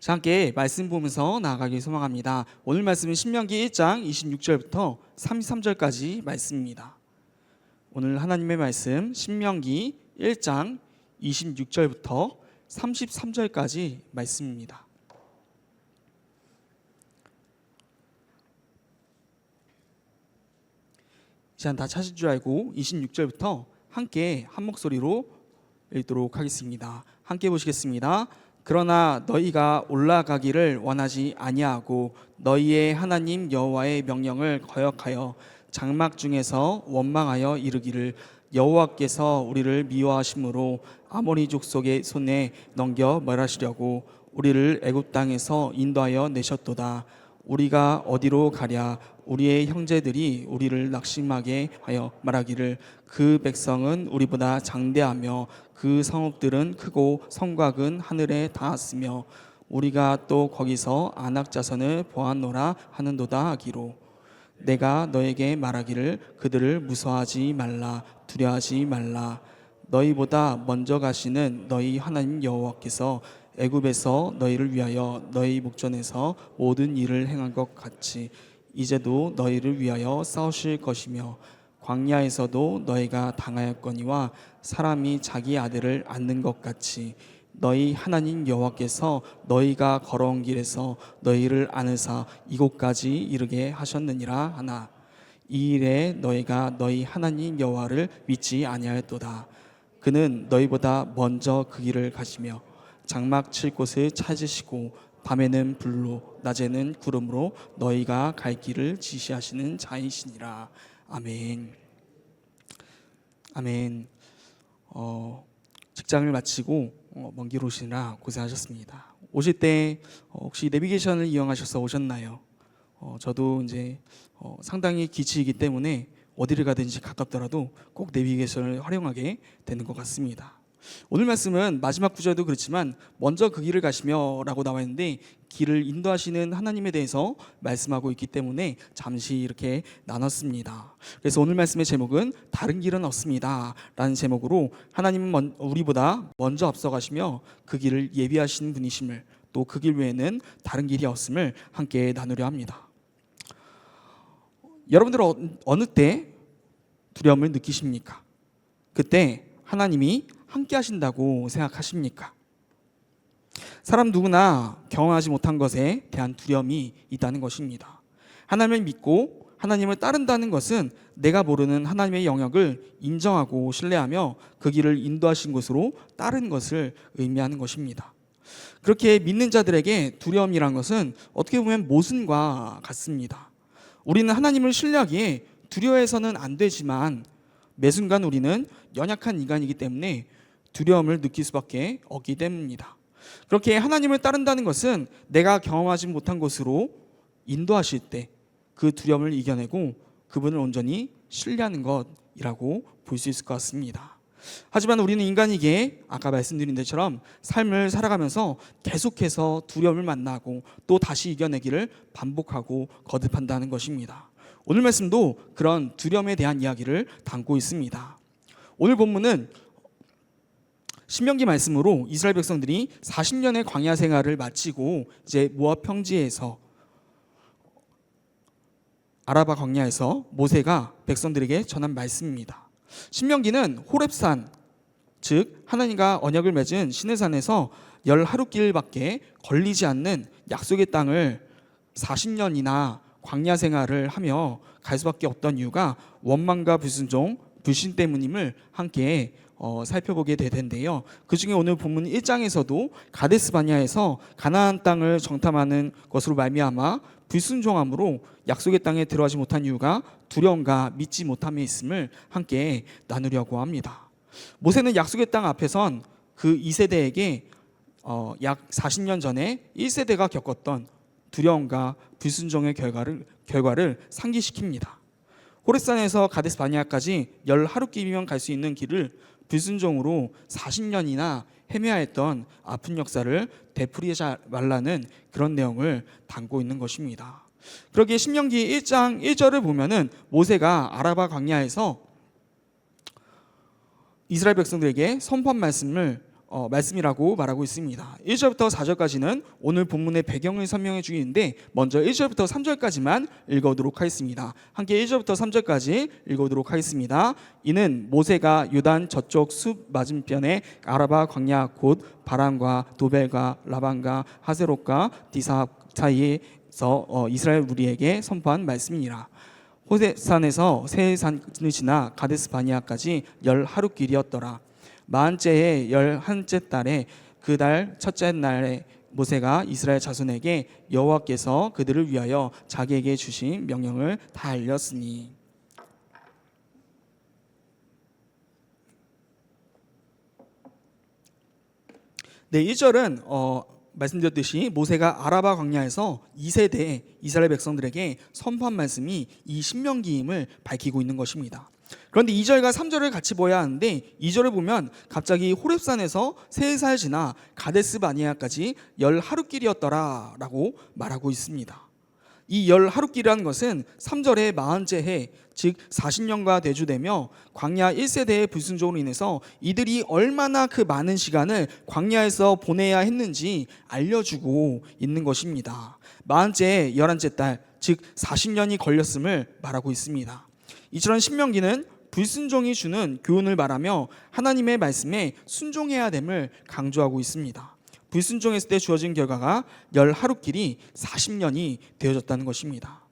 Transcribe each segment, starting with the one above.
자, 함께 말씀 보면서 나아가길 소망합니다. 오늘 말씀은 신명기 1장 26절부터 33절까지 말씀입니다. 오늘 하나님의 말씀 신명기 1장 26절부터 33절까지 말씀입니다. 이 시간 다 찾을 줄 알고 26절부터 함께 한 목소리로 읽도록 하겠습니다. 함께 보시겠습니다. 그러나 너희가 올라가기를 원하지 아니하고 너희의 하나님 여호와의 명령을 거역하여 장막 중에서 원망하여 이르기를 여호와께서 우리를 미워하심으로 아모리 족속의 손에 넘겨 멸하시려고 우리를 애굽 땅에서 인도하여 내셨도다. 우리가 어디로 가랴? 우리의 형제들이 우리를 낙심하게 하여 말하기를 그 백성은 우리보다 장대하며 그 성읍들은 크고 성곽은 하늘에 닿았으며 우리가 또 거기서 아낙 자손을 보았노라 하는도다 하기로 내가 너에게 말하기를 그들을 무서워하지 말라 두려워하지 말라. 너희보다 먼저 가시는 너희 하나님 여호와께서 애굽에서 너희를 위하여 너희 목전에서 모든 일을 행한 것 같이 이제도 너희를 위하여 싸우실 것이며 광야에서도 너희가 당하였거니와 사람이 자기 아들을 안는 것 같이 너희 하나님 여호와께서 너희가 걸어온 길에서 너희를 안으사 이곳까지 이르게 하셨느니라 하나 이 일에 너희가 너희 하나님 여호와를 믿지 아니하였도다. 그는 너희보다 먼저 그 길을 가시며 장막 칠 곳을 찾으시고 밤에는 불로 낮에는 구름으로 너희가 갈 길을 지시하시는 자이시니라. 아멘. 아멘. 직장을 마치고 먼 길 오시느라 고생하셨습니다. 오실 때 혹시 내비게이션을 이용하셔서 오셨나요? 저도 이제 상당히 기치이기 때문에 어디를 가든지 가깝더라도 꼭 내비게이션을 활용하게 되는 것 같습니다. 오늘 말씀은 마지막 구절도 그렇지만 먼저 그 길을 가시며 라고 나와 있는데 길을 인도하시는 하나님에 대해서 말씀하고 있기 때문에 잠시 이렇게 나눴습니다. 그래서 오늘 말씀의 제목은 다른 길은 없습니다 라는 제목으로 하나님은 우리보다 먼저 앞서 가시며 그 길을 예비하시는 분이심을 또 그 길 외에는 다른 길이 없음을 함께 나누려 합니다. 여러분들 어느 때 두려움을 느끼십니까? 그때 하나님이 함께 하신다고 생각하십니까? 사람 누구나 경험하지 못한 것에 대한 두려움이 있다는 것입니다. 하나님을 믿고 하나님을 따른다는 것은 내가 모르는 하나님의 영역을 인정하고 신뢰하며 그 길을 인도하신 곳으로 따른 것을 의미하는 것입니다. 그렇게 믿는 자들에게 두려움이란 것은 어떻게 보면 모순과 같습니다. 우리는 하나님을 신뢰하기에 두려워해서는 안 되지만 매 순간 우리는 연약한 인간이기 때문에 두려움을 느낄 수밖에 없기 때문입니다. 그렇게 하나님을 따른다는 것은 내가 경험하지 못한 곳으로 인도하실 때 그 두려움을 이겨내고 그분을 온전히 신뢰하는 것이라고 볼 수 있을 것 같습니다. 하지만 우리는 인간이기에 아까 말씀드린 것처럼 삶을 살아가면서 계속해서 두려움을 만나고 또 다시 이겨내기를 반복하고 거듭한다는 것입니다. 오늘 말씀도 그런 두려움에 대한 이야기를 담고 있습니다. 오늘 본문은 신명기 말씀으로 이스라엘 백성들이 40년의 광야 생활을 마치고 이제 모압 평지에서 아라바 광야에서 모세가 백성들에게 전한 말씀입니다. 신명기는 호렙산 즉 하나님과 언약을 맺은 시내산에서 10하루길밖에 걸리지 않는 약속의 땅을 40년이나 광야 생활을 하며 갈 수밖에 없던 이유가 원망과 불순종, 불신 때문임을 함께 살펴보게 될 텐데요. 그 중에 오늘 본문 1장에서도 가데스 바네아에서 가나안 땅을 정탐하는 것으로 말미암아 불순종함으로 약속의 땅에 들어가지 못한 이유가 두려움과 믿지 못함에 있음을 함께 나누려고 합니다. 모세는 약속의 땅 앞에선 그 2세대에게 약 40년 전에 1세대가 겪었던 두려움과 불순종의 결과를 상기시킵니다. 호렙산에서 가데스 바네아까지 10하루길이면 갈 수 있는 길을 불순종으로 40년이나 헤매야 했던 아픈 역사를 되풀이하지 말라는 그런 내용을 담고 있는 것입니다. 그러기에 신명기 1장 1절을 보면은 모세가 아라바 광야에서 이스라엘 백성들에게 선포한 말씀을 말씀이라고 말하고 있습니다. 1절부터 4절까지는 오늘 본문의 배경을 설명해 주기인데 먼저 1절부터 3절까지만 읽어보도록 하겠습니다. 함께 1절부터 3절까지 읽어보도록 하겠습니다. 이는 모세가 요단 저쪽 숲 맞은편에 아라바 광야 곧 바람과 도벨과 라반과 하세롯과 디사 사이에서 이스라엘 무리에게 선포한 말씀이니라. 호렙산에서 세산을 지나 가데스 바니아까지 10하루길이었더라. 마흔째의 11째 달에 그 달 첫째 날에 모세가 이스라엘 자손에게 여호와께서 그들을 위하여 자기에게 주신 명령을 다 알렸으니. 네, 1절은 말씀드렸듯이 모세가 아라바 광야에서 2세대 이스라엘 백성들에게 선포한 말씀이 이 신명기임을 밝히고 있는 것입니다. 그런데 2절과 3절을 같이 보아야 하는데 2절을 보면 갑자기 호렙산에서 3살 지나 가데스 바니아까지 10하루길이었더라 라고 말하고 있습니다. 이 10하루길이라는 것은 3절의 40째 해, 즉 40년과 대조되며 광야 1세대의 불순종으로 인해서 이들이 얼마나 그 많은 시간을 광야에서 보내야 했는지 알려주고 있는 것입니다. 40째 11째 달, 즉 40년이 걸렸음을 말하고 있습니다. 이처럼 신명기는 불순종이 주는 교훈을 말하며 하나님의 말씀에 순종해야 됨을 강조하고 있습니다. 불순종했을 때 주어진 결과가 10하루길이 40년이 되어졌다는 것입니다.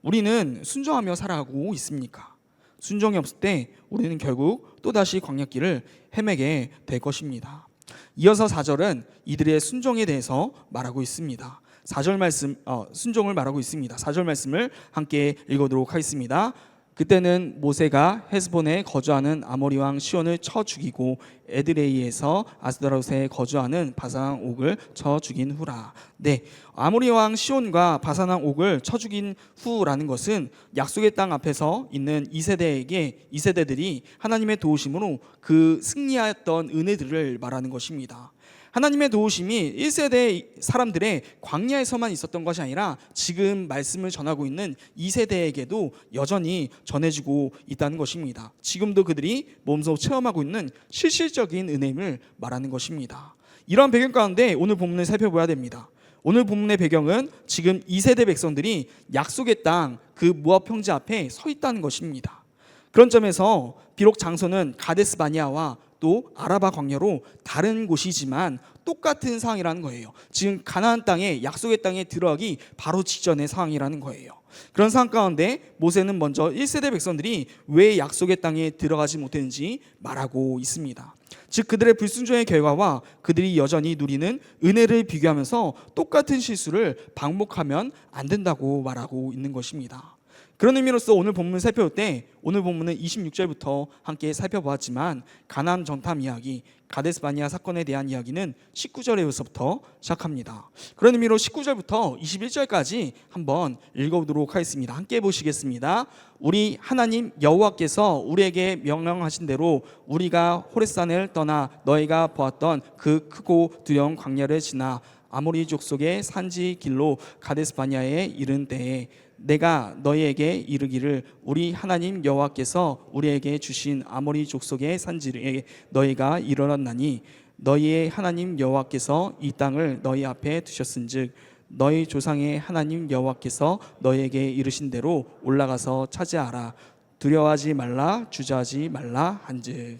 우리는 순종하며 살아가고 있습니까? 순종이 없을 때 우리는 결국 또다시 광야길을 헤매게 될 것입니다. 이어서 4절은 이들의 순종에 대해서 말하고 있습니다. 4절 말씀, 순종을 말하고 있습니다. 4절 말씀을 함께 읽어보도록 하겠습니다. 그때는 모세가 헤스본에 거주하는 아모리 왕 시온을 쳐 죽이고 에드레이에서 아스다롯에 거주하는 바산 옥을 쳐 죽인 후라. 네, 아모리 왕 시온과 바산 옥을 쳐 죽인 후라는 것은 약속의 땅 앞에서 있는 2세대들이 하나님의 도우심으로 그 승리하였던 은혜들을 말하는 것입니다. 하나님의 도우심이 1세대 사람들의 광야에서만 있었던 것이 아니라 지금 말씀을 전하고 있는 2세대에게도 여전히 전해지고 있다는 것입니다. 지금도 그들이 몸소 체험하고 있는 실질적인 은혜임을 말하는 것입니다. 이러한 배경 가운데 오늘 본문을 살펴봐야 됩니다. 오늘 본문의 배경은 지금 2세대 백성들이 약속의 땅 그 모압 평지 앞에 서 있다는 것입니다. 그런 점에서 비록 장소는 가데스 바니아와 또 아라바 광야로 다른 곳이지만 똑같은 상황이라는 거예요. 지금 가나안 땅에 약속의 땅에 들어가기 바로 직전의 상황이라는 거예요. 그런 상황 가운데 모세는 먼저 1세대 백성들이 왜 약속의 땅에 들어가지 못했는지 말하고 있습니다. 즉 그들의 불순종의 결과와 그들이 여전히 누리는 은혜를 비교하면서 똑같은 실수를 반복하면 안 된다고 말하고 있는 것입니다. 그런 의미로서 오늘 본문을 살펴볼 때 오늘 본문은 26절부터 함께 살펴보았지만 가나안 정탐 이야기, 가데스 바니아 사건에 대한 이야기는 19절에서부터 시작합니다. 그런 의미로 19절부터 21절까지 한번 읽어보도록 하겠습니다. 함께 보시겠습니다. 우리 하나님 여호와께서 우리에게 명령하신 대로 우리가 호렙산을 떠나 너희가 보았던 그 크고 두려운 광야를 지나 아모리 족속의 산지 길로 가데스 바니아에 이른 때에 내가 너희에게 이르기를 우리 하나님 여호와께서 우리에게 주신 아모리 족속의 산지에 너희가 이르렀나니 너희의 하나님 여호와께서 이 땅을 너희 앞에 두셨은즉 너희 조상의 하나님 여호와께서 너희에게 이르신 대로 올라가서 차지하라. 두려워하지 말라, 주저하지 말라 한즉.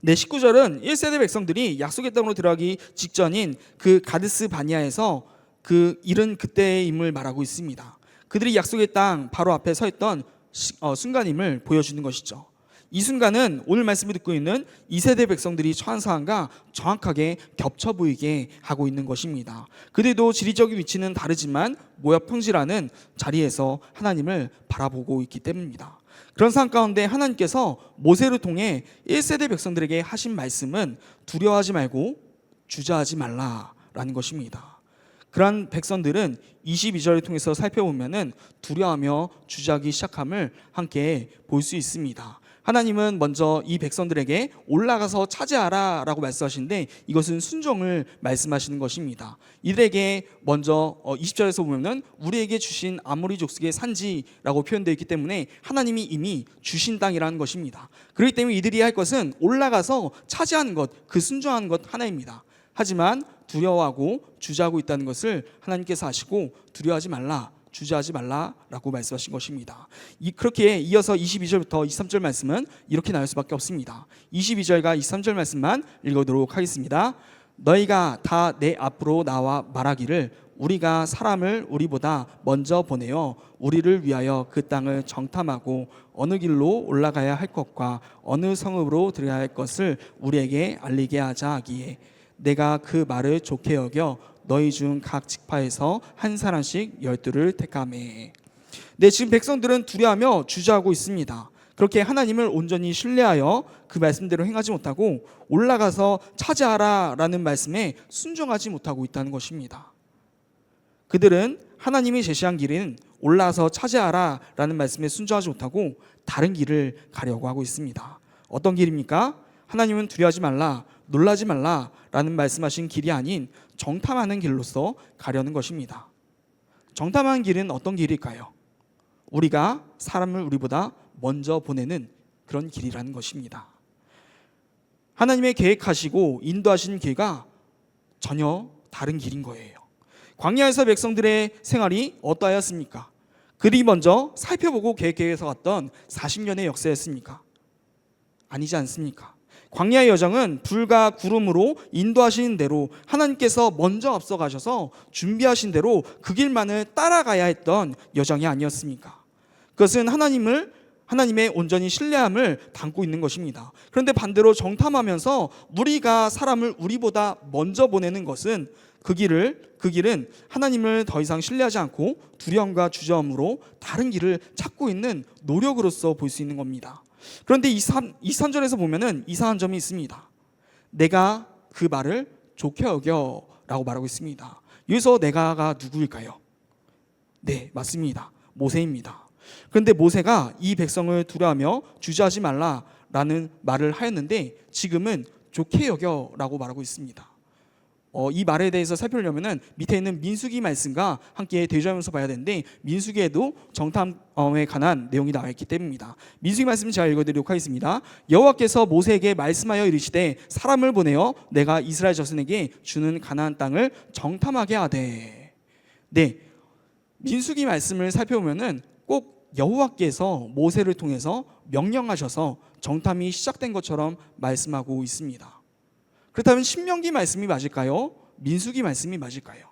네, 19절은 1세대 백성들이 약속의 땅으로 들어가기 직전인 그 가데스 바니아에서 그 이른 그때임을 말하고 있습니다. 그들이 약속의 땅 바로 앞에 서 있던 순간임을 보여주는 것이죠. 이 순간은 오늘 말씀을 듣고 있는 2세대 백성들이 처한 상황과 정확하게 겹쳐 보이게 하고 있는 것입니다. 그들도 지리적인 위치는 다르지만 모압 평지라는 자리에서 하나님을 바라보고 있기 때문입니다. 그런 상황 가운데 하나님께서 모세를 통해 1세대 백성들에게 하신 말씀은 두려워하지 말고 주저하지 말라라는 것입니다. 그러한 백성들은 22절을 통해서 살펴보면은 두려워하며 주저하기 시작함을 함께 볼 수 있습니다. 하나님은 먼저 이 백성들에게 올라가서 차지하라 라고 말씀하시는데 이것은 순종을 말씀하시는 것입니다. 이들에게 먼저 20절에서 보면은 우리에게 주신 아모리 족속의 산지라고 표현되어 있기 때문에 하나님이 이미 주신 땅이라는 것입니다. 그렇기 때문에 이들이 할 것은 올라가서 차지하는 것, 그 순종하는 것 하나입니다. 하지만 두려워하고 주저하고 있다는 것을 하나님께서 아시고 두려워하지 말라, 주저하지 말라라고 말씀하신 것입니다. 그렇게 이어서 22절부터 23절 말씀은 이렇게 나올 수밖에 없습니다. 22절과 23절 말씀만 읽어보도록 하겠습니다. 너희가 다 내 앞으로 나와 말하기를 우리가 사람을 우리보다 먼저 보내어 우리를 위하여 그 땅을 정탐하고 어느 길로 올라가야 할 것과 어느 성읍으로 들어야 할 것을 우리에게 알리게 하자 하기에 내가 그 말을 좋게 여겨 너희 중 각 지파에서 한 사람씩 12를 택하매. 네, 지금 백성들은 두려워하며 주저하고 있습니다. 그렇게 하나님을 온전히 신뢰하여 그 말씀대로 행하지 못하고 올라가서 차지하라라는 말씀에 순종하지 못하고 있다는 것입니다. 그들은 하나님이 제시한 길은 올라가서 차지하라라는 말씀에 순종하지 못하고 다른 길을 가려고 하고 있습니다. 어떤 길입니까? 하나님은 두려워하지 말라, 놀라지 말라라는 말씀하신 길이 아닌 정탐하는 길로서 가려는 것입니다. 정탐하는 길은 어떤 길일까요? 우리가 사람을 우리보다 먼저 보내는 그런 길이라는 것입니다. 하나님의 계획하시고 인도하신 길과 전혀 다른 길인 거예요. 광야에서 백성들의 생활이 어떠하였습니까? 그들이 먼저 살펴보고 계획해서 갔던 40년의 역사였습니까? 아니지 않습니까? 광야의 여정은 불과 구름으로 인도하시는 대로 하나님께서 먼저 앞서가셔서 준비하신 대로 그 길만을 따라가야 했던 여정이 아니었습니까? 그것은 하나님의 온전히 신뢰함을 담고 있는 것입니다. 그런데 반대로 정탐하면서 우리가 사람을 우리보다 먼저 보내는 것은 그 길은 하나님을 더 이상 신뢰하지 않고 두려움과 주저함으로 다른 길을 찾고 있는 노력으로서 볼 수 있는 겁니다. 그런데 23절에서 보면은 이상한 점이 있습니다. 내가 그 말을 좋게 여겨 라고 말하고 있습니다. 여기서 내가가 누구일까요? 네, 맞습니다. 모세입니다. 그런데 모세가 이 백성을 두려워하며 주저하지 말라라는 말을 하였는데 지금은 좋게 여겨 라고 말하고 있습니다. 이 말에 대해서 살펴보려면 밑에 있는 민수기 말씀과 함께 대조하면서 봐야 되는데 민수기에도 정탐에 관한 내용이 나와 있기 때문입니다. 민수기 말씀 제가 읽어드리도록 하겠습니다. 여호와께서 모세에게 말씀하여 이르시되 사람을 보내어 내가 이스라엘 자손에게 주는 가나안 땅을 정탐하게 하되. 네, 민수기 말씀을 살펴보면은 꼭 여호와께서 모세를 통해서 명령하셔서 정탐이 시작된 것처럼 말씀하고 있습니다. 그렇다면 신명기 말씀이 맞을까요? 민수기 말씀이 맞을까요?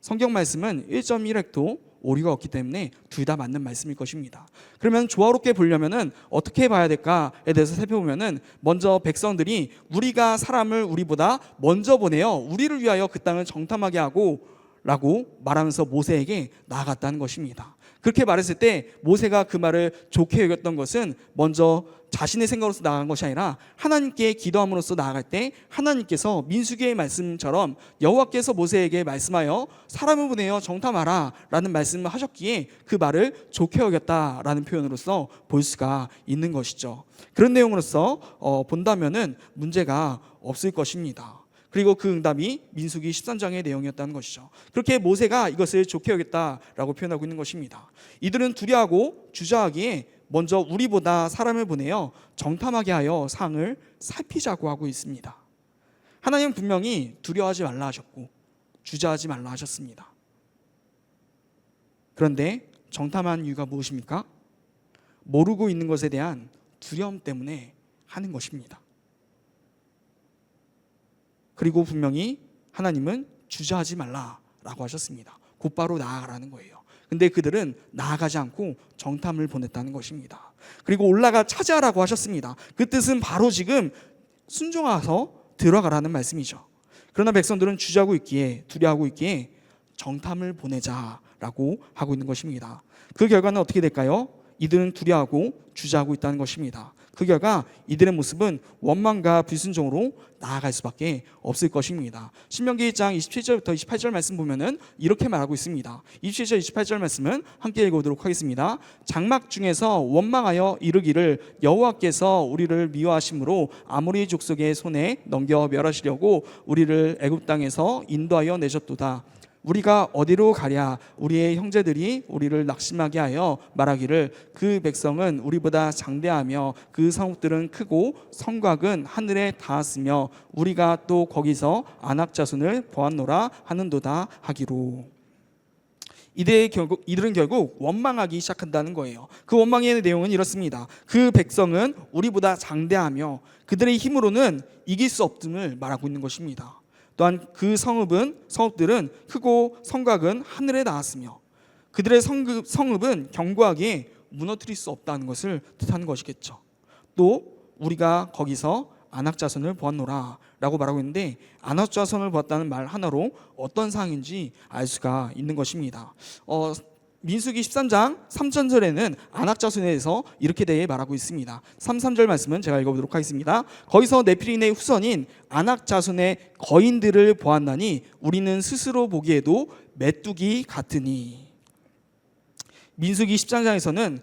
성경 말씀은 1.1획도 오류가 없기 때문에 둘 다 맞는 말씀일 것입니다. 그러면 조화롭게 보려면은 어떻게 봐야 될까에 대해서 살펴보면은 먼저 백성들이 우리가 사람을 우리보다 먼저 보내어 우리를 위하여 그 땅을 정탐하게 하고 라고 말하면서 모세에게 나아갔다는 것입니다. 그렇게 말했을 때 모세가 그 말을 좋게 여겼던 것은 먼저 자신의 생각으로서 나아간 것이 아니라 하나님께 기도함으로써 나아갈 때 하나님께서 민수기의 말씀처럼 여호와께서 모세에게 말씀하여 사람을 보내어 정탐하라 라는 말씀을 하셨기에 그 말을 좋게 여겼다라는 표현으로서 볼 수가 있는 것이죠. 그런 내용으로서 본다면은 문제가 없을 것입니다. 그리고 그 응답이 민수기 13장의 내용이었다는 것이죠. 그렇게 모세가 이것을 좋게 여겼다라고 표현하고 있는 것입니다. 이들은 두려워하고 주저하기에 먼저 우리보다 사람을 보내어 정탐하게 하여 상을 살피자고 하고 있습니다. 하나님은 분명히 두려워하지 말라 하셨고 주저하지 말라 하셨습니다. 그런데 정탐한 이유가 무엇입니까? 모르고 있는 것에 대한 두려움 때문에 하는 것입니다. 그리고 분명히 하나님은 주저하지 말라라고 하셨습니다. 곧바로 나아가라는 거예요. 근데 그들은 나아가지 않고 정탐을 보냈다는 것입니다. 그리고 올라가 차지하라고 하셨습니다. 그 뜻은 바로 지금 순종하서 들어가라는 말씀이죠. 그러나 백성들은 주저하고 있기에 두려워하고 있기에 정탐을 보내자라고 하고 있는 것입니다. 그 결과는 어떻게 될까요? 이들은 두려워하고 주저하고 있다는 것입니다. 그 결과 이들의 모습은 원망과 불순종으로 나아갈 수밖에 없을 것입니다. 신명기 1장 27절부터 28절 말씀 보면은 이렇게 말하고 있습니다. 27절 28절 말씀은 함께 읽어보도록 하겠습니다. 장막 중에서 원망하여 이르기를 여호와께서 우리를 미워하심으로 아모리 족속의 손에 넘겨 멸하시려고 우리를 애굽 땅에서 인도하여 내셨도다. 우리가 어디로 가랴? 우리의 형제들이 우리를 낙심하게 하여 말하기를 그 백성은 우리보다 장대하며 그 성읍들은 크고 성곽은 하늘에 닿았으며 우리가 또 거기서 아낙 자손을 보았노라 하는도다 하기로. 이들은 결국 원망하기 시작한다는 거예요. 그 원망의 내용은 이렇습니다. 그 백성은 우리보다 장대하며 그들의 힘으로는 이길 수 없음을 말하고 있는 것입니다. 또한 그 성읍들은 크고 성곽은 하늘에 닿았으며 그들의 성읍은 견고하게 무너뜨릴 수 없다는 것을 뜻하는 것이겠죠. 또 우리가 거기서 아낙 자손을 보았노라 라고 말하고 있는데, 아낙 자손을 보았다는 말 하나로 어떤 상황인지 알 수가 있는 것입니다. 민수기 13장 3절에는 아낙 자손에 대해서 이렇게 대해 말하고 있습니다. 3절 말씀은 제가 읽어보도록 하겠습니다. 거기서 네피림의 후손인 아낙 자손의 거인들을 보았나니 우리는 스스로 보기에도 메뚜기 같으니. 민수기 13장에서는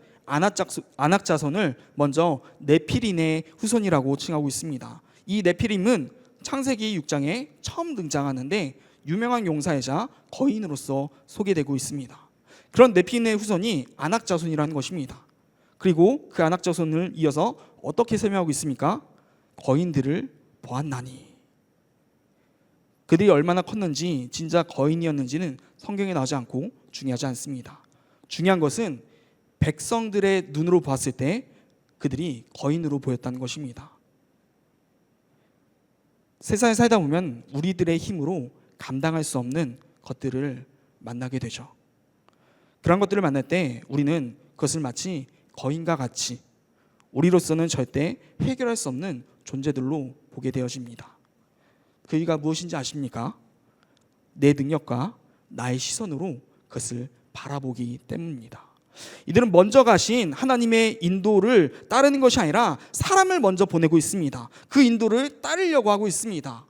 아낙 자손을 먼저 네피림의 후손이라고 칭하고 있습니다. 이 네피림은 창세기 6장에 처음 등장하는데 유명한 용사이자 거인으로서 소개되고 있습니다. 그런 네피림의 후손이 아낙 자손이라는 것입니다. 그리고 그 아낙 자손을 이어서 어떻게 설명하고 있습니까? 거인들을 보았나니. 그들이 얼마나 컸는지, 진짜 거인이었는지는 성경에 나오지 않고 중요하지 않습니다. 중요한 것은 백성들의 눈으로 봤을 때 그들이 거인으로 보였다는 것입니다. 세상에 살다 보면 우리들의 힘으로 감당할 수 없는 것들을 만나게 되죠. 그런 것들을 만날 때 우리는 그것을 마치 거인과 같이 우리로서는 절대 해결할 수 없는 존재들로 보게 되어집니다. 그 이유가 무엇인지 아십니까? 내 능력과 나의 시선으로 그것을 바라보기 때문입니다. 이들은 먼저 가신 하나님의 인도를 따르는 것이 아니라 사람을 먼저 보내고 있습니다. 그 인도를 따르려고 하고 있습니다.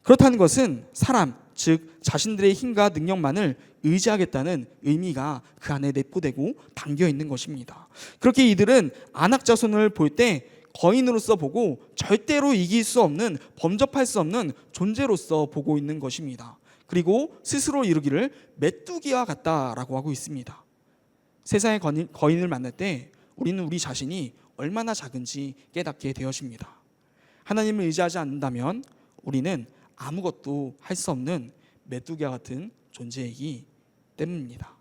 그렇다는 것은 사람, 즉 자신들의 힘과 능력만을 의지하겠다는 의미가 그 안에 내포되고 담겨 있는 것입니다. 그렇게 이들은 아낙 자손을 볼 때 거인으로서 보고 절대로 이길 수 없는, 범접할 수 없는 존재로서 보고 있는 것입니다. 그리고 스스로 이르기를 메뚜기와 같다라고 하고 있습니다. 세상의 거인을 만날 때 우리는 우리 자신이 얼마나 작은지 깨닫게 되어집니다. 하나님을 의지하지 않는다면 우리는 아무것도 할 수 없는 메뚜기와 같은 존재이기 때문입니다.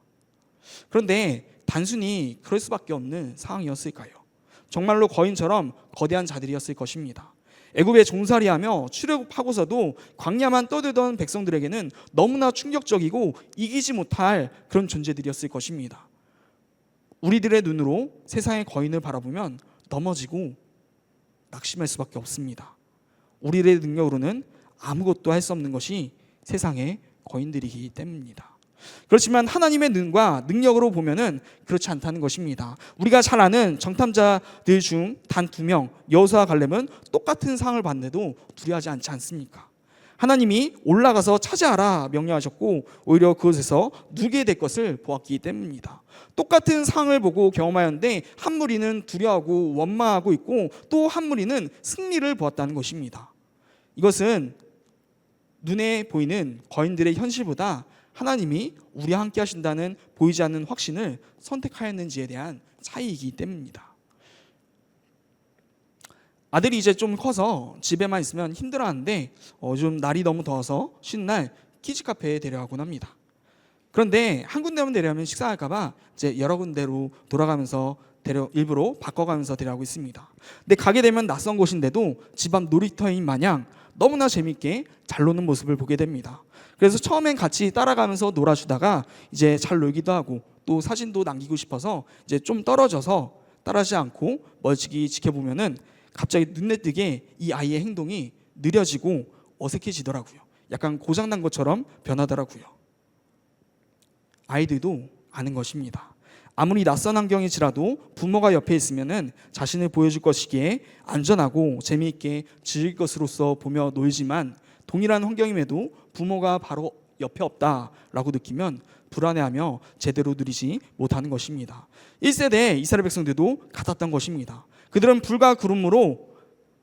그런데 단순히 그럴 수밖에 없는 상황이었을까요? 정말로 거인처럼 거대한 자들이었을 것입니다. 애굽에 종살이하며 출애굽하고서도 광야만 떠들던 백성들에게는 너무나 충격적이고 이기지 못할 그런 존재들이었을 것입니다. 우리들의 눈으로 세상의 거인을 바라보면 넘어지고 낙심할 수밖에 없습니다. 우리의 능력으로는 아무것도 할 수 없는 것이 세상의 거인들이기 때문입니다. 그렇지만 하나님의 눈과 능력으로 보면은 그렇지 않다는 것입니다. 우리가 잘 아는 정탐자들 중 단 2명 여호수아와 갈렙은 똑같은 상을 받는데도 두려워하지 않지 않습니까? 하나님이 올라가서 차지하라 명령하셨고 오히려 그곳에서 누게 될 것을 보았기 때문입니다. 똑같은 상을 보고 경험하였는데 한 무리는 두려워하고 원망하고 있고 또 한 무리는 승리를 보았다는 것입니다. 이것은 눈에 보이는 거인들의 현실보다 하나님이 우리와 함께 하신다는 보이지 않는 확신을 선택하였는지에 대한 차이이기 때문입니다. 아들이 이제 좀 커서 집에만 있으면 힘들어하는데 좀 날이 너무 더워서 쉬는 날 키즈카페에 데려가곤 합니다. 그런데 한 군데만 데려가면 식상할까 봐 이제 여러 군데로 돌아가면서 일부러 바꿔가면서 데려가고 있습니다. 근데 가게 되면 낯선 곳인데도 집 앞 놀이터인 마냥 너무나 재밌게 잘 노는 모습을 보게 됩니다. 그래서 처음엔 같이 따라가면서 놀아주다가 이제 잘 놀기도 하고 또 사진도 남기고 싶어서 이제 좀 떨어져서 따라하지 않고 멀찍이 지켜보면은 갑자기 눈에 띄게 이 아이의 행동이 느려지고 어색해지더라고요. 약간 고장난 것처럼 변하더라고요. 아이들도 아는 것입니다. 아무리 낯선 환경이지라도 부모가 옆에 있으면은 자신을 보여줄 것이기에 안전하고 재미있게 즐길 것으로서 보며 놀지만, 동일한 환경임에도 부모가 바로 옆에 없다라고 느끼면 불안해하며 제대로 누리지 못하는 것입니다. 1세대 이스라엘 백성들도 같았던 것입니다. 그들은 불과 구름으로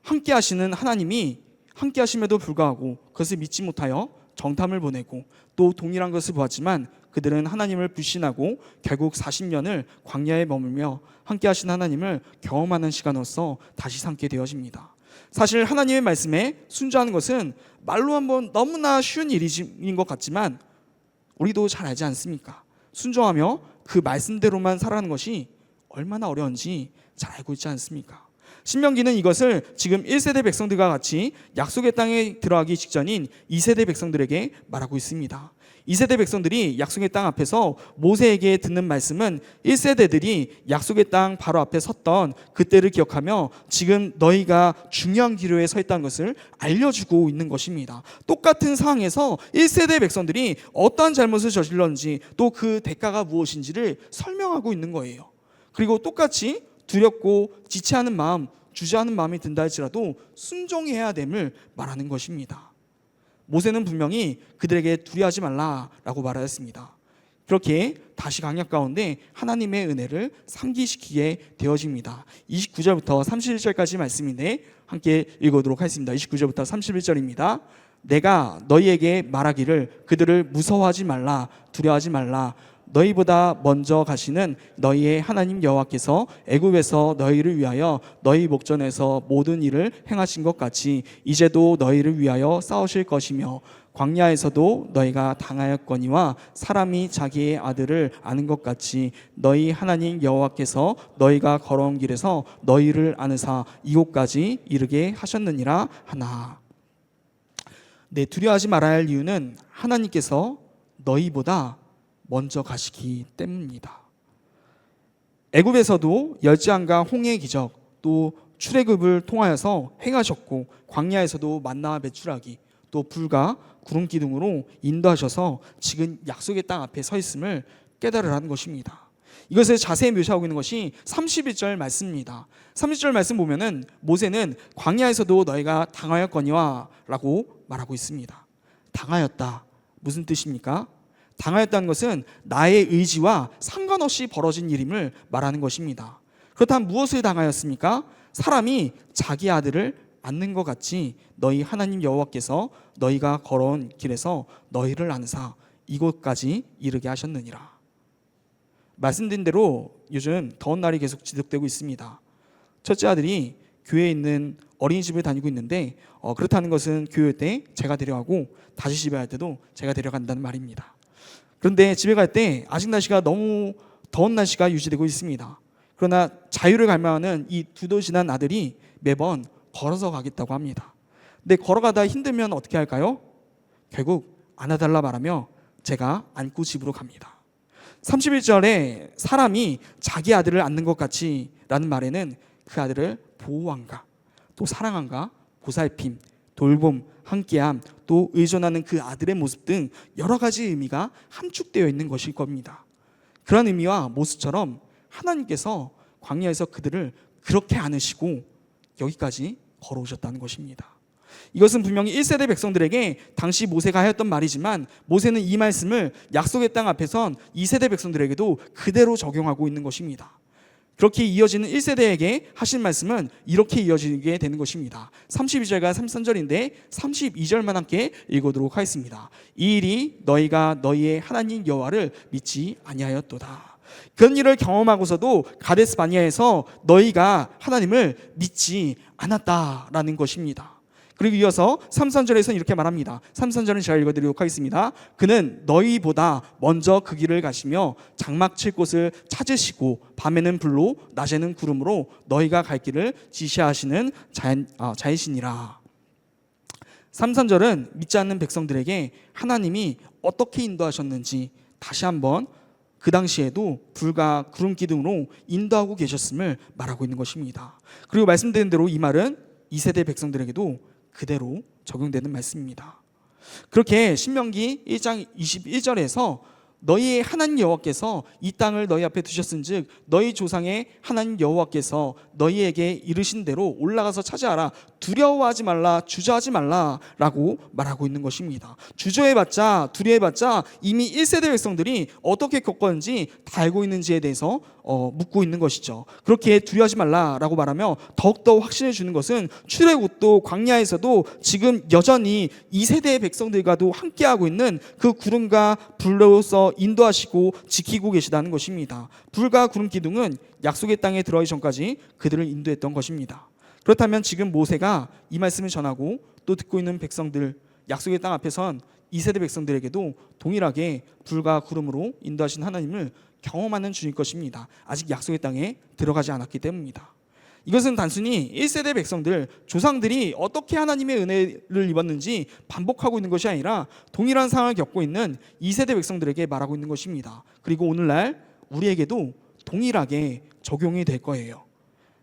함께 하시는 하나님이 함께 하심에도 불구하고 그것을 믿지 못하여 정탐을 보내고 또 동일한 것을 보았지만, 그들은 하나님을 불신하고 결국 40년을 광야에 머물며 함께 하신 하나님을 경험하는 시간으로서 다시 삼게 되어집니다. 사실 하나님의 말씀에 순종하는 것은 말로 한번 너무나 쉬운 일인 것 같지만 우리도 잘 알지 않습니까? 순종하며 그 말씀대로만 살아가는 것이 얼마나 어려운지 잘 알고 있지 않습니까? 신명기는 이것을 지금 1세대 백성들과 같이 약속의 땅에 들어가기 직전인 2세대 백성들에게 말하고 있습니다. 2세대 백성들이 약속의 땅 앞에서 모세에게 듣는 말씀은 1세대들이 약속의 땅 바로 앞에 섰던 그때를 기억하며 지금 너희가 중요한 기로에 서 있다는 것을 알려주고 있는 것입니다. 똑같은 상황에서 1세대 백성들이 어떠한 잘못을 저질렀는지 또 그 대가가 무엇인지를 설명하고 있는 거예요. 그리고 똑같이 두렵고 지체하는 마음, 주저하는 마음이 든다 할지라도 순종해야 됨을 말하는 것입니다. 모세는 분명히 그들에게 두려워하지 말라라고 말하였습니다. 그렇게 다시 강약 가운데 하나님의 은혜를 상기시키게 되어집니다. 29절부터 31절까지 말씀인데 함께 읽어보도록 하겠습니다. 29절부터 31절입니다. 내가 너희에게 말하기를 그들을 무서워하지 말라, 두려워하지 말라. 너희보다 먼저 가시는 너희의 하나님 여호와께서 애굽에서 너희를 위하여 너희 목전에서 모든 일을 행하신 것 같이 이제도 너희를 위하여 싸우실 것이며, 광야에서도 너희가 당하였거니와 사람이 자기의 아들을 아는 것 같이 너희 하나님 여호와께서 너희가 걸어온 길에서 너희를 아느사 이곳까지 이르게 하셨느니라 하나. 네, 두려워하지 말아야 할 이유는 하나님께서 너희보다 먼저 가시기 때문입니다. 애굽에서도 열지왕과 홍해의 기적, 또 출애굽을 통하여서 행하셨고, 광야에서도 만나와 메추라기, 또 불과 구름 기둥으로 인도하셔서 지금 약속의 땅 앞에 서 있음을 깨달으라는 것입니다. 이것을 자세히 묘사하고 있는 것이 31절 말씀입니다. 30절 말씀 보면은 모세는 광야에서도 너희가 당하였거니와 라고 말하고 있습니다. 당하였다, 무슨 뜻입니까? 당하였다는 것은 나의 의지와 상관없이 벌어진 일임을 말하는 것입니다. 그렇다면 무엇을 당하였습니까? 사람이 자기 아들을 않는 것 같이 너희 하나님 여호와께서 너희가 걸어온 길에서 너희를 아느사 이곳까지 이르게 하셨느니라. 말씀드린 대로 요즘 더운 날이 계속 지속되고 있습니다. 첫째 아들이 교회에 있는 어린이집을 다니고 있는데 그렇다는 것은 교회 때 제가 데려가고 다시 집에 갈 때도 제가 데려간다는 말입니다. 그런데 집에 갈 때 아직 날씨가 너무 더운 날씨가 유지되고 있습니다. 그러나 자유를 갈망하는 이 두도진한 아들이 매번 걸어서 가겠다고 합니다. 근데 걸어가다 힘들면 어떻게 할까요? 결국 안아달라 말하며 제가 안고 집으로 갑니다. 31절에 사람이 자기 아들을 안는 것 같이 라는 말에는 그 아들을 보호함과 또 사랑함과 보살핌, 돌봄, 함께함, 또 의존하는 그 아들의 모습 등 여러 가지 의미가 함축되어 있는 것일 겁니다. 그런 의미와 모습처럼 하나님께서 광야에서 그들을 그렇게 안으시고 여기까지 걸어오셨다는 것입니다. 이것은 분명히 1세대 백성들에게 당시 모세가 하였던 말이지만 모세는 이 말씀을 약속의 땅 앞에선 2세대 백성들에게도 그대로 적용하고 있는 것입니다. 그렇게 이어지는 1세대에게 하신 말씀은 이렇게 이어지게 되는 것입니다. 32절과 33절인데 32절만 함께 읽어보도록 하겠습니다. 이 일이 너희가 너희의 하나님 여호와를 믿지 아니하였도다. 그런 일을 경험하고서도 가데스 바니아에서 너희가 하나님을 믿지 않았다라는 것입니다. 그리고 이어서 33절에서는 이렇게 말합니다. 33절은 제가 읽어드리도록 하겠습니다. 그는 너희보다 먼저 그 길을 가시며 장막 칠 곳을 찾으시고 밤에는 불로 낮에는 구름으로 너희가 갈 길을 지시하시는 자이시니라. 33절은 믿지 않는 백성들에게 하나님이 어떻게 인도하셨는지 다시 한번 그 당시에도 불과 구름 기둥으로 인도하고 계셨음을 말하고 있는 것입니다. 그리고 말씀드린 대로 이 말은 2세대 백성들에게도 그대로 적용되는 말씀입니다. 그렇게 신명기 1장 21절에서 너희의 하나님 여호와께서 이 땅을 너희 앞에 두셨은즉 너희 조상의 하나님 여호와께서 너희에게 이르신 대로 올라가서 차지하라. 두려워하지 말라, 주저하지 말라라고 말하고 있는 것입니다. 주저해봤자 두려워해봤자 이미 1세대 백성들이 어떻게 겪었는지 다 알고 있는지에 대해서 묻고 있는 것이죠. 그렇게 두려워하지 말라라고 말하며 더욱더 확신해 주는 것은 출애굽도 광야에서도 지금 여전히 2세대의 백성들과도 함께하고 있는 그 구름과 불로서 인도하시고 지키고 계시다는 것입니다. 불과 구름 기둥은 약속의 땅에 들어가기 전까지 그들을 인도했던 것입니다. 그렇다면 지금 모세가 이 말씀을 전하고 또 듣고 있는 백성들, 약속의 땅 앞에선 2세대 백성들에게도 동일하게 불과 구름으로 인도하신 하나님을 경험하는 중일 것입니다. 아직 약속의 땅에 들어가지 않았기 때문입니다. 이것은 단순히 1세대 백성들, 조상들이 어떻게 하나님의 은혜를 입었는지 반복하고 있는 것이 아니라 동일한 상황을 겪고 있는 2세대 백성들에게 말하고 있는 것입니다. 그리고 오늘날 우리에게도 동일하게 적용이 될 거예요.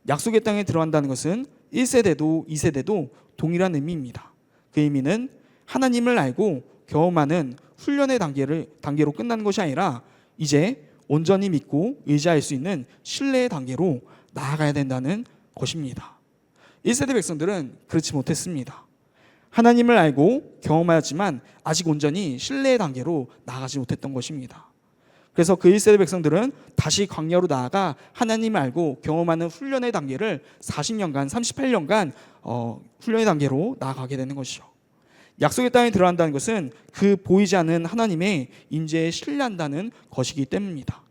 약속의 땅에 들어간다는 것은 1세대도 2세대도 동일한 의미입니다. 그 의미는 하나님을 알고 경험하는 훈련의 단계로 끝나는 것이 아니라 이제 온전히 믿고 의지할 수 있는 신뢰의 단계로 나아가야 된다는 것입니다. 1세대 백성들은 그렇지 못했습니다. 하나님을 알고 경험하였지만 아직 온전히 신뢰의 단계로 나아가지 못했던 것입니다. 그래서 그 1세대 백성들은 다시 광야로 나아가 하나님을 알고 경험하는 훈련의 단계를 40년간, 38년간 훈련의 단계로 나아가게 되는 것이죠. 약속의 땅에 들어간다는 것은 그 보이지 않는 하나님의 인재에 신뢰한다는 것이기 때문입니다.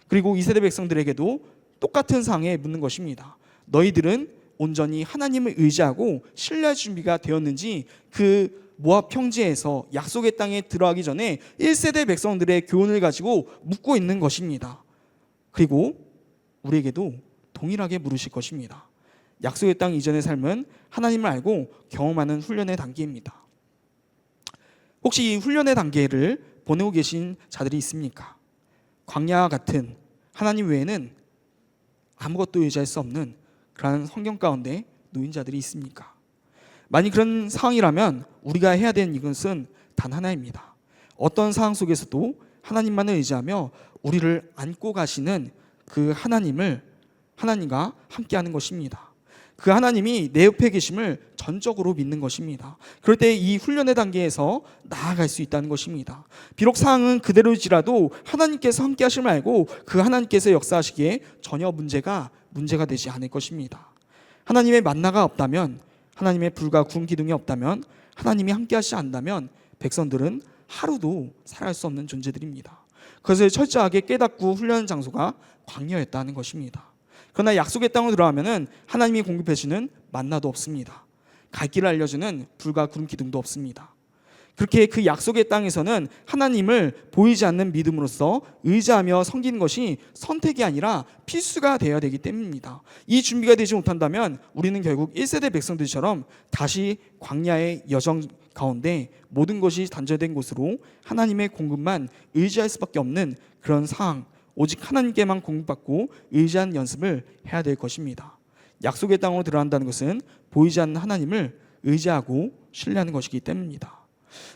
그리고 2세대 백성들에게도 똑같은 상황에 묻는 것입니다. 너희들은 온전히 하나님을 의지하고 신뢰할 준비가 되었는지 그 모압 평지에서 약속의 땅에 들어가기 전에 1세대 백성들의 교훈을 가지고 묻고 있는 것입니다. 그리고 우리에게도 동일하게 물으실 것입니다. 약속의 땅 이전의 삶은 하나님을 알고 경험하는 훈련의 단계입니다. 혹시 이 훈련의 단계를 보내고 계신 자들이 있습니까? 광야와 같은 하나님 외에는 아무것도 의지할 수 없는 그런 환경 가운데 놓인 자들이 있습니까? 만약 그런 상황이라면 우리가 해야 되는 이것은 단 하나입니다. 어떤 상황 속에서도 하나님만을 의지하며 우리를 안고 가시는 그 하나님과 함께하는 것입니다. 그 하나님이 내 옆에 계심을 전적으로 믿는 것입니다. 그럴 때 이 훈련의 단계에서 나아갈 수 있다는 것입니다. 비록 상황은 그대로일지라도 하나님께서 함께 하심을 알고 그 하나님께서 역사하시기에 전혀 문제가 되지 않을 것입니다. 하나님의 만나가 없다면, 하나님의 불과 구름 기둥이 없다면, 하나님이 함께 하시지 않는다면 백성들은 하루도 살아갈 수 없는 존재들입니다. 그것을 철저하게 깨닫고 훈련하는 장소가 광야였다는 것입니다. 그러나 약속의 땅으로 들어가면은 하나님이 공급해 주는 만나도 없습니다. 갈 길을 알려주는 불과 구름 기둥도 없습니다. 그렇게 그 약속의 땅에서는 하나님을 보이지 않는 믿음으로써 의지하며 섬기는 것이 선택이 아니라 필수가 되어야 되기 때문입니다. 이 준비가 되지 못한다면 우리는 결국 1세대 백성들처럼 다시 광야의 여정 가운데 모든 것이 단절된 곳으로 하나님의 공급만 의지할 수밖에 없는 그런 상황, 오직 하나님께만 공급받고 의지하는 연습을 해야 될 것입니다. 약속의 땅으로 들어간다는 것은 보이지 않는 하나님을 의지하고 신뢰하는 것이기 때문입니다.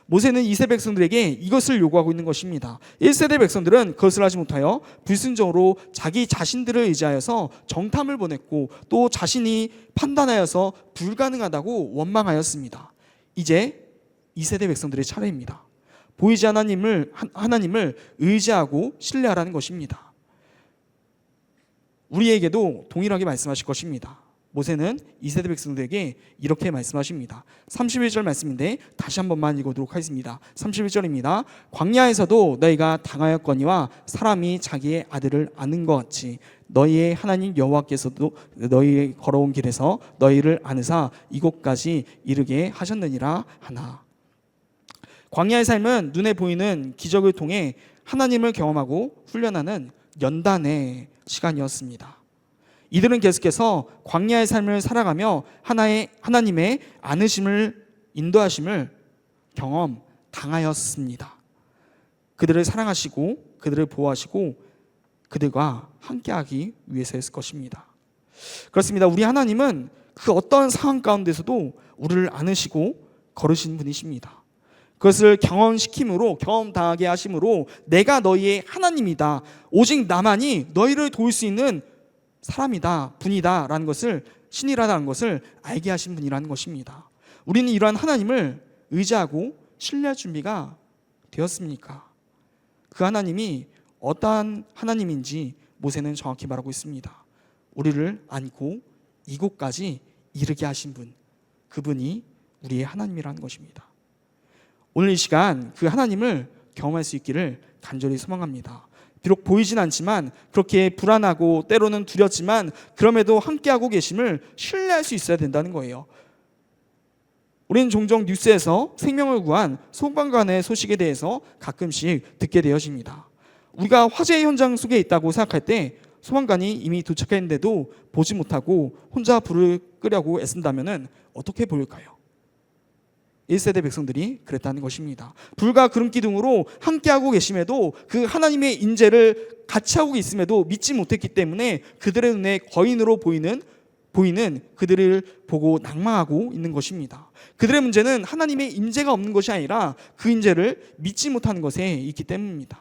모세는 2세 백성들에게 이것을 요구하고 있는 것입니다. 1세대 백성들은 그것을 하지 못하여 불순종으로 자기 자신들을 의지하여서 정탐을 보냈고 또 자신이 판단하여서 불가능하다고 원망하였습니다. 이제 2세대 백성들의 차례입니다. 보이지 않는 하나님을 의지하고 신뢰하라는 것입니다. 우리에게도 동일하게 말씀하실 것입니다. 모세는 2세대 백성들에게 이렇게 말씀하십니다. 31절 말씀인데 다시 한 번만 읽어보도록 하겠습니다. 31절입니다. 광야에서도 너희가 당하였거니와 사람이 자기의 아들을 아는 것 같이 너희의 하나님 여호와께서도 너희 걸어온 길에서 너희를 아느사 이곳까지 이르게 하셨느니라 하나. 광야의 삶은 눈에 보이는 기적을 통해 하나님을 경험하고 훈련하는 연단의 시간이었습니다. 이들은 계속해서 광야의 삶을 살아가며 하나님의 안으심을 인도하심을 경험 당하였습니다. 그들을 사랑하시고 그들을 보호하시고 그들과 함께하기 위해서였을 것입니다. 그렇습니다. 우리 하나님은 그 어떤 상황 가운데서도 우리를 안으시고 걸으신 분이십니다. 그것을 경험당하게 하심으로 내가 너희의 하나님이다, 오직 나만이 너희를 도울 수 있는 사람이다, 분이다 라는 것을, 신이라는 것을 알게 하신 분이라는 것입니다. 우리는 이러한 하나님을 의지하고 신뢰할 준비가 되었습니까? 그 하나님이 어떠한 하나님인지 모세는 정확히 말하고 있습니다. 우리를 안고 이곳까지 이르게 하신 분, 그분이 우리의 하나님이라는 것입니다. 오늘 이 시간 그 하나님을 경험할 수 있기를 간절히 소망합니다. 비록 보이진 않지만, 그렇게 불안하고 때로는 두렵지만 그럼에도 함께하고 계심을 신뢰할 수 있어야 된다는 거예요. 우리는 종종 뉴스에서 생명을 구한 소방관의 소식에 대해서 가끔씩 듣게 되어집니다. 우리가 화재 현장 속에 있다고 생각할 때 소방관이 이미 도착했는데도 보지 못하고 혼자 불을 끄려고 애쓴다면 어떻게 보일까요? 1세대 백성들이 그랬다는 것입니다. 불과 구름 기둥으로 함께하고 계심에도, 그 하나님의 인재를 같이 하고 있음에도 믿지 못했기 때문에 그들의 눈에 거인으로 보이는 그들을 보고 낭망하고 있는 것입니다. 그들의 문제는 하나님의 인재가 없는 것이 아니라 그 인재를 믿지 못하는 것에 있기 때문입니다.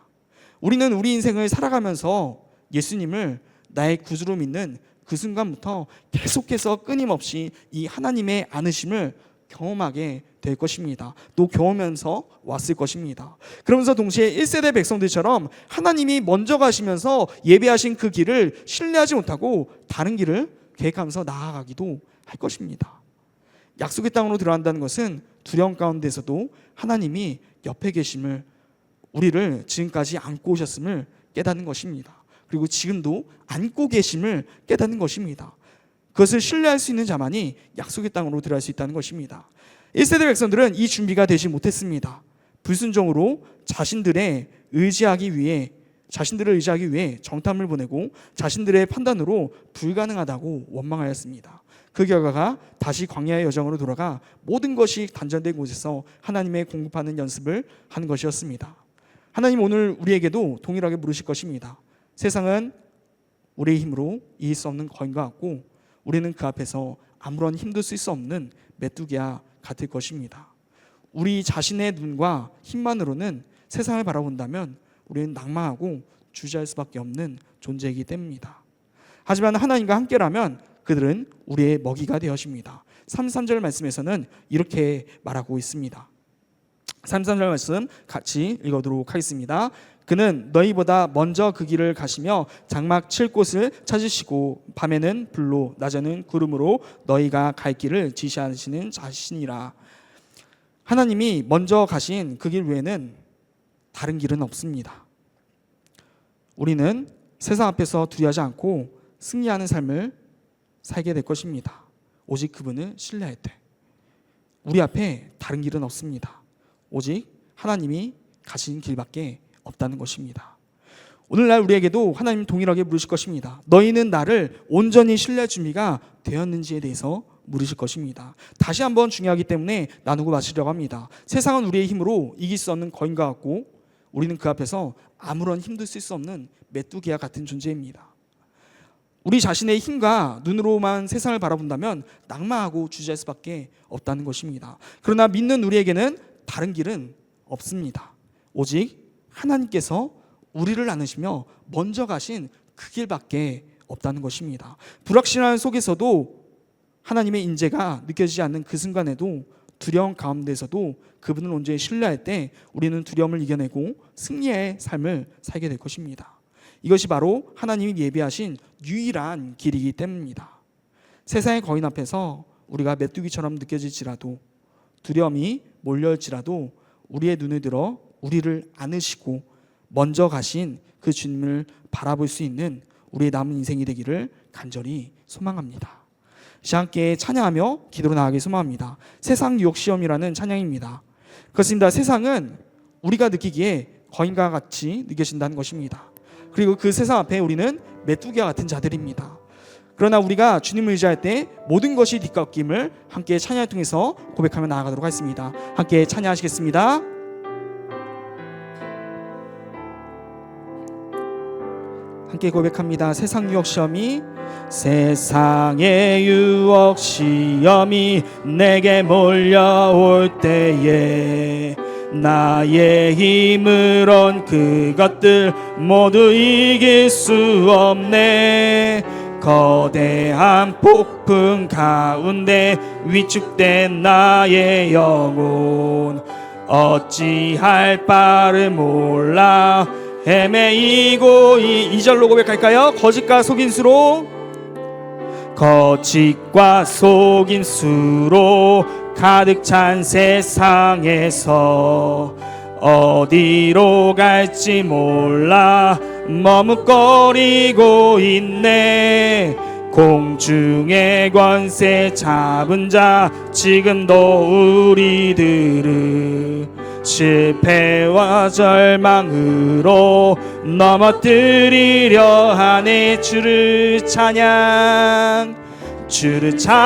우리는 우리 인생을 살아가면서 예수님을 나의 구주로 믿는 그 순간부터 계속해서 끊임없이 이 하나님의 안으심을 경험하게 될 것입니다. 또 경험하면서 왔을 것입니다. 그러면서 동시에 1세대 백성들처럼 하나님이 먼저 가시면서 예배하신 그 길을 신뢰하지 못하고 다른 길을 계획하면서 나아가기도 할 것입니다. 약속의 땅으로 들어간다는 것은 두려움 가운데서도 하나님이 옆에 계심을, 우리를 지금까지 안고 오셨음을 깨닫는 것입니다. 그리고 지금도 안고 계심을 깨닫는 것입니다. 그것을 신뢰할 수 있는 자만이 약속의 땅으로 들어갈 수 있다는 것입니다. 1세대 백성들은 이 준비가 되지 못했습니다. 불순종으로 자신들을 의지하기 위해 정탐을 보내고 자신들의 판단으로 불가능하다고 원망하였습니다. 그 결과가 다시 광야의 여정으로 돌아가 모든 것이 단절된 곳에서 하나님의 공급하는 연습을 한 것이었습니다. 하나님 오늘 우리에게도 동일하게 물으실 것입니다. 세상은 우리의 힘으로 이길 수 없는 거인과 같고, 우리는 그 앞에서 아무런 힘도 쓸 수 없는 메뚜기와 같을 것입니다. 우리 자신의 눈과 힘만으로는 세상을 바라본다면 우리는 낭망하고 주저할 수밖에 없는 존재이기 때문입니다. 하지만 하나님과 함께라면 그들은 우리의 먹이가 되어집니다. 33절 말씀에서는 이렇게 말하고 있습니다. 33절 말씀 같이 읽어보도록 하겠습니다. 그는 너희보다 먼저 그 길을 가시며 장막 칠 곳을 찾으시고 밤에는 불로 낮에는 구름으로 너희가 갈 길을 지시하시는 자신이라. 하나님이 먼저 가신 그 길 외에는 다른 길은 없습니다. 우리는 세상 앞에서 두려워하지 않고 승리하는 삶을 살게 될 것입니다. 오직 그분을 신뢰할 때. 우리 앞에 다른 길은 없습니다. 오직 하나님이 가신 길밖에 없다는 것입니다. 오늘날 우리에게도 하나님 동일하게 물으실 것입니다. 너희는 나를 온전히 신뢰할 준비가 되었는지에 대해서 물으실 것입니다. 다시 한번 중요하기 때문에 나누고 마치려고 합니다. 세상은 우리의 힘으로 이길 수 없는 거인과 같고, 우리는 그 앞에서 아무런 힘도 쓸 수 없는 메뚜기와 같은 존재입니다. 우리 자신의 힘과 눈으로만 세상을 바라본다면 낭망하고 주저할 수밖에 없다는 것입니다. 그러나 믿는 우리에게는 다른 길은 없습니다. 오직 하나님께서 우리를 안으시며 먼저 가신 그 길밖에 없다는 것입니다. 불확실한 속에서도 하나님의 인재가 느껴지지 않는 그 순간에도, 두려움 가운데서도 그분을 온전히 신뢰할 때 우리는 두려움을 이겨내고 승리의 삶을 살게 될 것입니다. 이것이 바로 하나님이 예비하신 유일한 길이기 때문입니다. 세상의 거인 앞에서 우리가 메뚜기처럼 느껴질지라도, 두려움이 몰려올지라도 우리의 눈을 들어 우리를 안으시고 먼저 가신 그 주님을 바라볼 수 있는 우리의 남은 인생이 되기를 간절히 소망합니다. 함께 찬양하며 기도로 나아가기 소망합니다. 세상 유혹 시험이라는 찬양입니다. 그렇습니다. 세상은 우리가 느끼기에 거인과 같이 느껴진다는 것입니다. 그리고 그 세상 앞에 우리는 메뚜기와 같은 자들입니다. 그러나 우리가 주님을 의지할 때 모든 것이 뒤꺾임을 함께 찬양을 통해서 고백하며 나아가도록 하겠습니다. 함께 찬양하시겠습니다. 함께 고백합니다. 세상의 유혹 시험이 내게 몰려올 때에 나의 힘으론 그것들 모두 이길 수 없네. 거대한 폭풍 가운데 위축된 나의 영혼, 어찌할 바를 몰라 헤매이고. 2절로 고백할까요? 거짓과 속임수로, 거짓과 속임수로 가득 찬 세상에서 어디로 갈지 몰라 머뭇거리고 있네. 공중의 권세 잡은 자 지금도 우리들을 실패와 절망으로 넘어뜨리려 하네. 주를 찬양, 주를 찬양,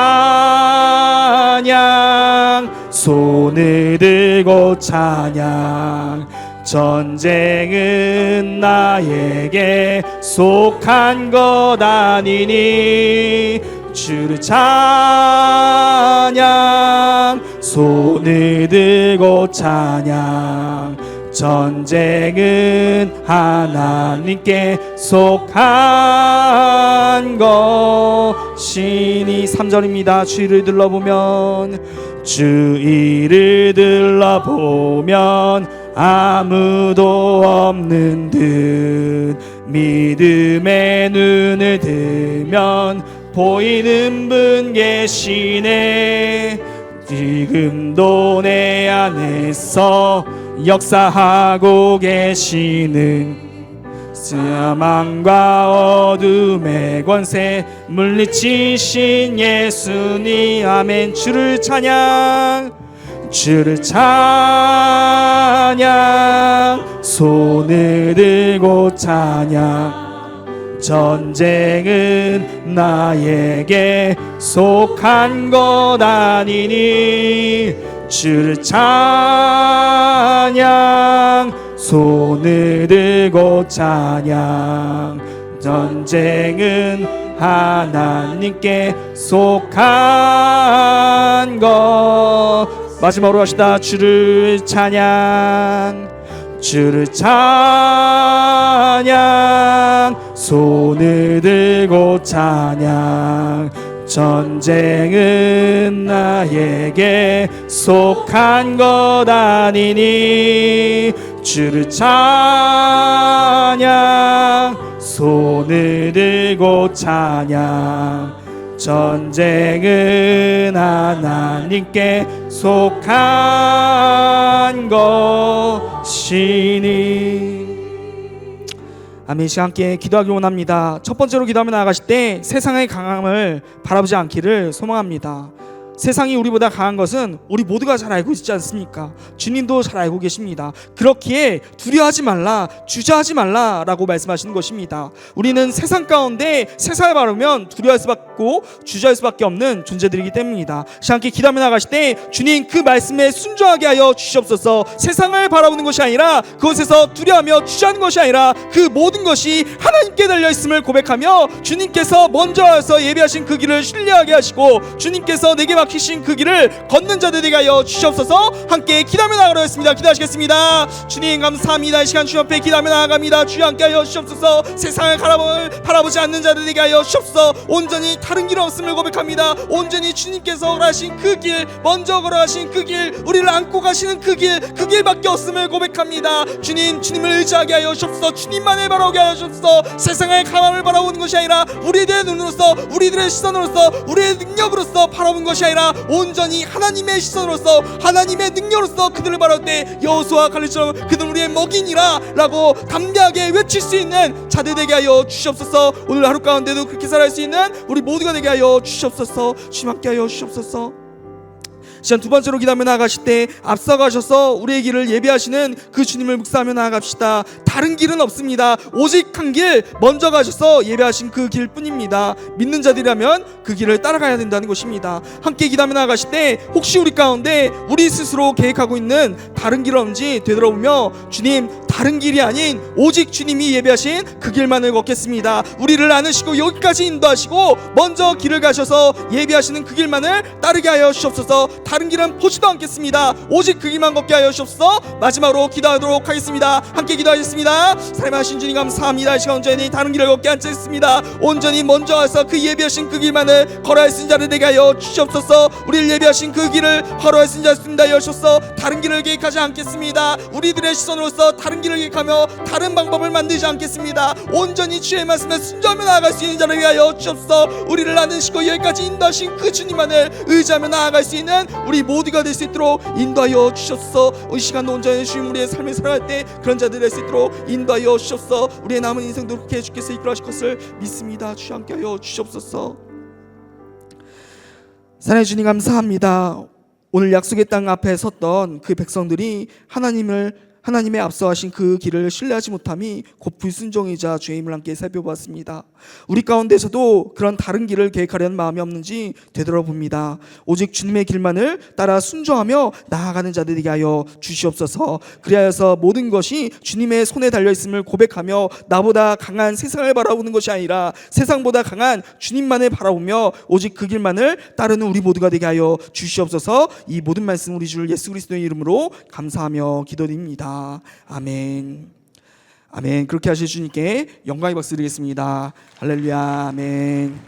손을 들고 찬양. 전쟁은 나에게 속한 것 아니니. 주를 찬양, 손을 들고 찬양. 전쟁은 하나님께 속한 것이니. 3절입니다. 주의를 들러보면, 주의를 들러보면 아무도 없는 듯 믿음의 눈을 들면 보이는 분 계시네. 지금도 내 안에서 역사하고 계시는 사망과 어둠의 권세 물리치신 예수님. 아멘. 주를 찬양, 주를 찬양, 손을 들고 찬양. 전쟁은 나에게 속한 것 아니니. 주를 찬양, 손을 들고 찬양. 전쟁은 하나님께 속한 것. 마지막으로 하시다. 주를 찬양, 주를 찬양, 손을 들고 찬양. 전쟁은 나에게 속한 것 아니니. 주를 찬양, 손을 들고 찬양. 전쟁은 하나님께 속한 것이니. 아멘. 시간 함께 기도하기 원합니다. 첫 번째로 기도하며 나아가실 때 세상의 강함을 바라보지 않기를 소망합니다. 세상이 우리보다 강한 것은 우리 모두가 잘 알고 있지 않습니까? 주님도 잘 알고 계십니다. 그렇기에 두려워하지 말라, 주저하지 말라라고 말씀하시는 것입니다. 우리는 세상 가운데 세상을 바라보면 두려워할 수밖에 없고 주저할 수밖에 없는 존재들이기 때문입니다. 함께 기도하며 나가실 때 주님 그 말씀에 순종하게 하여 주시옵소서. 세상을 바라보는 것이 아니라 그곳에서 두려워하며 주저하는 것이 아니라 그 모든 것이 하나님께 달려있음을 고백하며 주님께서 먼저 와서 예비하신 그 길을 신뢰하게 하시고 주님께서 내게 막히신 그 길을 걷는 자들에게 하여 주시옵소서. 함께 기도하며 나가려 했습니다. 기도하시겠습니다. 주님 감사합니다. 이 시간 주 옆에 기도하며 나아갑니다. 주여 함께 하여 주시옵소서. 세상을 바라보지 않는 자들에게 하여 주시옵소서. 온전히 다른 길 없음을 고백합니다. 온전히 주님께서 걸어가신 그 길, 먼저 걸어가신 그 길, 우리를 안고 가시는 그 길밖에 없음을 고백합니다. 주님을 의지하게 하여 주시옵소서. 주님만을 바라보게 하여 주시옵소서. 세상의 강함을 바라보는 것이 아니라 우리들의 눈으로서, 우리들의 시선으로서, 우리의 능력으로서 바라보는 것이 아니라 온전히 하나님의 시선으로서, 하나님의 능력으로서 그들을 바라볼 때 여호수아 갈렙처럼 그들은 우리의 먹이니라 라고 담대하게 외칠 수 있는 자들에게 하여 주시옵소서. 오늘 하루 가운데도 그렇게 살아갈 수 있는 우리 모두가 되게 하여 주시옵소서. 주님 함께 하여 주시옵소서. 시간 두 번째로 기도하며 나아가실 때 앞서가셔서 우리의 길을 예비하시는 그 주님을 묵상하며 나아갑시다. 다른 길은 없습니다. 오직 한 길 먼저 가셔서 예배하신 그 길뿐입니다. 믿는 자들이라면 그 길을 따라가야 된다는 것입니다. 함께 기도하며 나아가실 때 혹시 우리 가운데 우리 스스로 계획하고 있는 다른 길 없는지 되돌아보며 주님 다른 길이 아닌 오직 주님이 예비하신 그 길만을 걷겠습니다. 우리를 안으시고 여기까지 인도하시고 먼저 길을 가셔서 예비하시는 그 길만을 따르게 하여 주옵소서. 다른 길은 보지도 않겠습니다. 오직 그 길만 걷게 하여 주옵소서. 마지막으로 기도하도록 하겠습니다. 함께 기도하겠습니다. 사랑하신 주님 감사합니다. 이 시간 온전히 다른 길을 걷게 앉아있습니다. 온전히 먼저 와서 그 예비하신 그 길만을 걸어야 쓴 자를 되게 하여 주시옵소서. 우리를 예비하신 그 길을 걸어야 쓴 자를 쓴다 하여 주옵소서. 다른 길을 계획하지 않겠습니다. 우리들의 시선으로서 다른 길을 계획하며 다른 방법을 만들지 않겠습니다. 온전히 주의 말씀에 순종하며 나아갈 수 있는 자를 위하여 주옵소서. 우리를 안으시고 여기까지 인도하신 그 주님만을 의지하며 나아갈 수 있는 우리 모두가 될 수 있도록 인도하여 주옵소서. 이 시간 온전히 주님 우리의 삶을 살아갈 때 그런 자들이 될 수 있도록 인도하여 주옵소서. 우리의 남은 인생도 그렇게 주께서 이끌어가실 것을 믿습니다. 주 함께하여 주옵소서. 사랑해 주님 감사합니다. 오늘 약속의 땅 앞에 섰던 그 백성들이 하나님의 앞서하신 그 길을 신뢰하지 못함이 곧 불순종이자 죄의 힘을 함께 살펴보았습니다. 우리 가운데서도 그런 다른 길을 계획하려는 마음이 없는지 되돌아봅니다. 오직 주님의 길만을 따라 순종하며 나아가는 자들에게 하여 주시옵소서. 그리하여서 모든 것이 주님의 손에 달려있음을 고백하며 나보다 강한 세상을 바라보는 것이 아니라 세상보다 강한 주님만을 바라보며 오직 그 길만을 따르는 우리 모두가 되게 하여 주시옵소서. 이 모든 말씀 우리 주 예수 그리스도의 이름으로 감사하며 기도드립니다. 아멘. 아멘. 그렇게 하실 주님께 영광의 박수 드리겠습니다. 할렐루야. 아멘.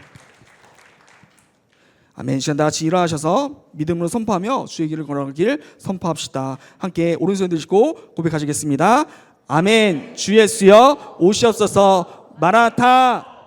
아멘. 시간 다 같이 일어나셔서 믿음으로 선포하며 주의 길을 걸어가길 선포합시다. 함께 오른손 드시고 고백하시겠습니다. 아멘. 주 예수여 오시옵소서. 마라나타.